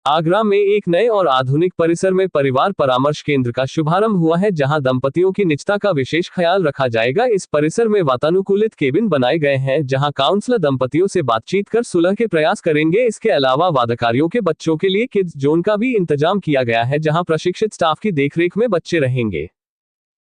आगरा में एक नए और आधुनिक परिसर में परिवार परामर्श केंद्र का शुभारंभ हुआ है, जहां दंपतियों की निजता का विशेष ख्याल रखा जाएगा। इस परिसर में वातानुकूलित केबिन बनाए गए हैं, जहां काउंसलर दंपतियों से बातचीत कर सुलह के प्रयास करेंगे। इसके अलावा वादकारियों के बच्चों के लिए किड्स जोन का भी इंतजाम किया गया है, जहां प्रशिक्षित स्टाफ की देखरेख में बच्चे रहेंगे।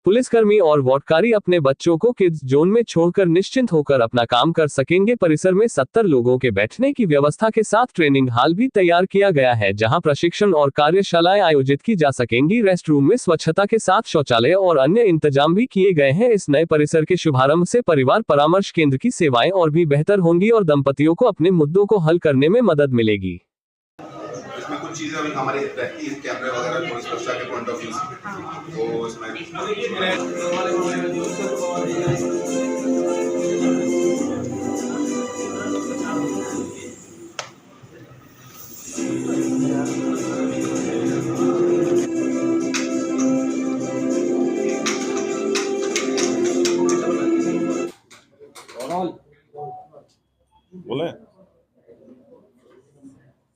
पुलिसकर्मी और वार्डकारी अपने बच्चों को किड्स जोन में छोड़कर निश्चिंत होकर अपना काम कर सकेंगे। परिसर में 70 लोगों के बैठने की व्यवस्था के साथ ट्रेनिंग हॉल भी तैयार किया गया है, जहां प्रशिक्षण और कार्यशालाएं आयोजित की जा सकेंगी। रेस्ट रूम में स्वच्छता के साथ शौचालय और अन्य इंतजाम भी किए गए हैं। इस नए परिसर के शुभारंभ से परिवार परामर्श केंद्र की सेवाएं और भी बेहतर होंगी और दंपतियों को अपने मुद्दों को हल करने में मदद मिलेगी। इसमें कुछ चीज़ें अभी हमारी रहती है, कैमरे वगैरह थोड़ी सुरक्षा के पॉइंट ऑफ व्यू से, तो इसमें बोले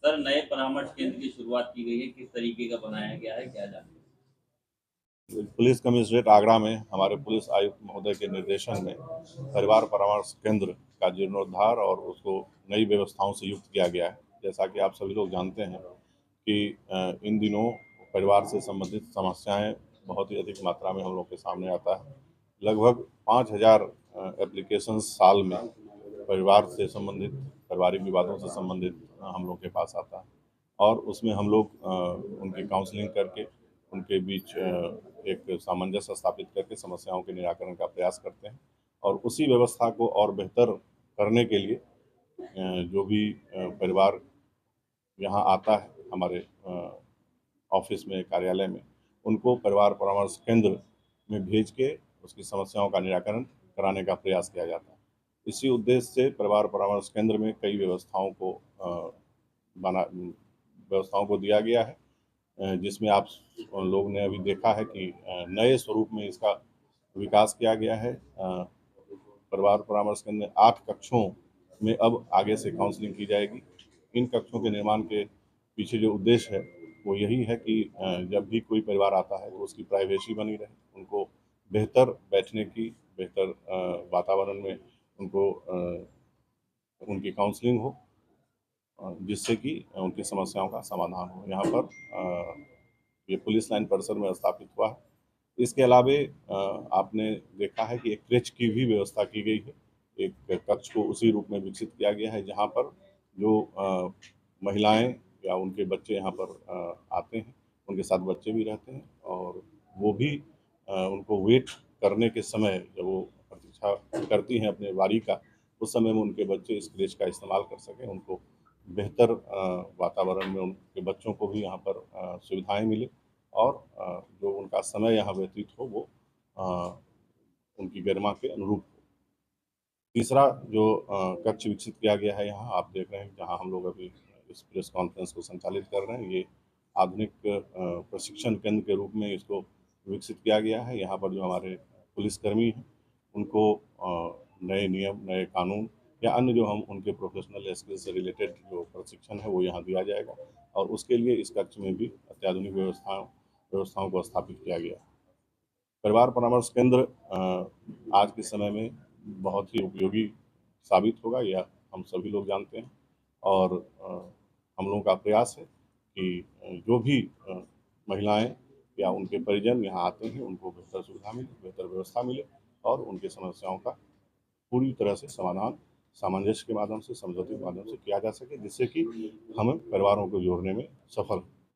सर, नए परामर्श केंद्र की शुरुआत की गई है, किस तरीके का बनाया गया है, क्या जाने? पुलिस कमिश्नरेट आगरा में हमारे पुलिस आयुक्त महोदय के निर्देशन में परिवार परामर्श केंद्र का जीर्णोद्धार और उसको नई व्यवस्थाओं से युक्त किया गया है। जैसा कि आप सभी लोग जानते हैं कि इन दिनों परिवार से संबंधित समस्याएं बहुत ही अधिक मात्रा में हम लोग के सामने आता है। लगभग 5000 एप्लीकेशंस साल में परिवार से संबंधित, पारिवारिक विवादों से संबंधित हम लोग के पास आता है, और उसमें हम लोग उनकी काउंसलिंग करके उनके बीच एक सामंजस्य स्थापित करके समस्याओं के निराकरण का प्रयास करते हैं। और उसी व्यवस्था को और बेहतर करने के लिए जो भी परिवार यहाँ आता है हमारे ऑफिस में, कार्यालय में, उनको परिवार परामर्श केंद्र में भेज के उसकी समस्याओं का निराकरण कराने का प्रयास किया जाता है। इसी उद्देश्य से परिवार परामर्श केंद्र में कई व्यवस्थाओं को दिया गया है, जिसमें आप लोग ने अभी देखा है कि नए स्वरूप में इसका विकास किया गया है। परिवार परामर्श केंद्र में 8 कक्षों में अब आगे से काउंसलिंग की जाएगी। इन कक्षों के निर्माण के पीछे जो उद्देश्य है वो यही है कि जब भी कोई परिवार आता है तो उसकी प्राइवेसी बनी रहे, उनको बेहतर बैठने की, बेहतर वातावरण में उनको उनकी काउंसलिंग हो, जिससे कि उनकी समस्याओं का समाधान हो। यहाँ पर ये पुलिस लाइन परिसर में स्थापित हुआ है। इसके अलावे आपने देखा है कि एक क्रेच की भी व्यवस्था की गई है। एक कक्ष को उसी रूप में विकसित किया गया है, जहाँ पर जो महिलाएं या उनके बच्चे यहाँ पर आते हैं, उनके साथ बच्चे भी रहते हैं, और वो भी उनको वेट करने के समय जब वो प्रतीक्षा करती हैं अपने बारी का, उस समय में उनके बच्चे इस क्रेच का इस्तेमाल कर सकें, उनको बेहतर वातावरण में उनके बच्चों को भी यहाँ पर सुविधाएं मिले, और जो उनका समय यहाँ व्यतीत हो वो उनकी गरिमा के अनुरूप हो। तीसरा जो कक्ष विकसित किया गया है, यहाँ आप देख रहे हैं जहाँ हम लोग अभी इस प्रेस कॉन्फ्रेंस को संचालित कर रहे हैं, ये आधुनिक प्रशिक्षण केंद्र के रूप में इसको विकसित किया गया है। यहाँ पर जो हमारे पुलिसकर्मी हैं उनको नए नियम, नए कानून या अन्य जो हम उनके प्रोफेशनल स्किल्स से रिलेटेड जो प्रशिक्षण है वो यहाँ दिया जाएगा, और उसके लिए इस कक्ष में भी अत्याधुनिक व्यवस्थाओं को स्थापित किया गया। परिवार परामर्श केंद्र आज के समय में बहुत ही उपयोगी साबित होगा, यह हम सभी लोग जानते हैं, और हम लोगों का प्रयास है कि जो भी महिलाएं या उनके परिजन यहाँ आते हैं उनको बेहतर सुविधा मिले, बेहतर व्यवस्था मिले, और उनकी समस्याओं का पूरी तरह से समाधान सामंजस्य के माध्यम से, समझौते के माध्यम से किया जा सके, जिससे कि हम परिवारों को जोड़ने में सफल